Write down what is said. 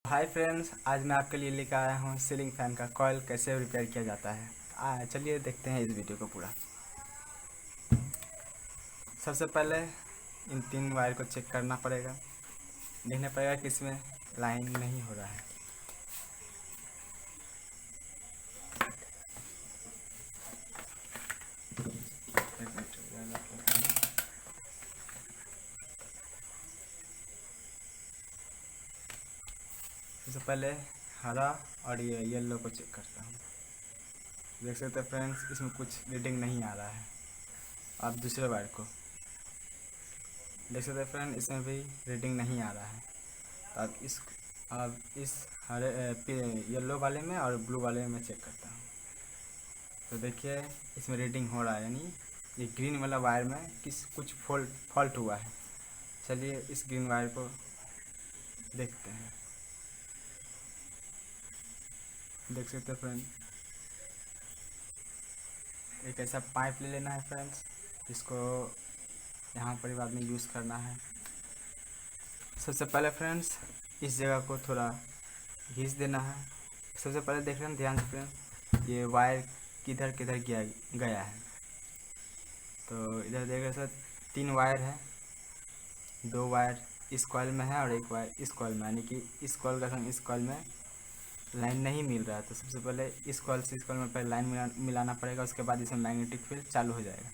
Hi friends, आज मैं आपके लिए लेकर आया हूँ सीलिंग फैन का कॉइल कैसे रिपेयर किया जाता है। चलिए देखते हैं इस वीडियो को पूरा। सबसे पहले इन 3 वायर को चेक करना पड़ेगा, देखना पड़ेगा कि इसमें लाइन नहीं हो रहा है। सबसे पहले हरा और ये येलो को चेक करता हूँ। देख सकते हैं फ्रेंड्स, इसमें कुछ रीडिंग नहीं आ रहा है। अब दूसरे वायर को देख सकते हैं फ्रेंड, इसमें भी रीडिंग नहीं आ रहा है। तो अब इस हरे येलो वाले में और ब्लू वाले में चेक करता हूँ। तो देखिए इसमें रीडिंग हो रहा है, यानी ये ग्रीन वाला वायर में कुछ फॉल्ट हुआ है। चलिए इस ग्रीन वायर को देखते हैं। देख सकते हैं फ्रेंड, एक ऐसा पाइप ले लेना है फ्रेंड्स, इसको यहाँ पर बाद में यूज़ करना है। सबसे पहले फ्रेंड्स इस जगह को थोड़ा घिस देना है। सबसे पहले देख रहे हैं ध्यान से फ्रेंड, ये वायर किधर किधर गया है। तो इधर देख रहे सर 3 वायर है, 2 वायर इस कॉइल में है और 1 वायर इस कॉइल में, यानी कि इस कॉइल का संग इस कॉइल में लाइन नहीं मिल रहा है। तो सबसे पहले इस कॉइल से इस कॉइल में पहले लाइन मिलाना पड़ेगा, उसके बाद इसमें मैग्नेटिक फील्ड चालू हो जाएगा।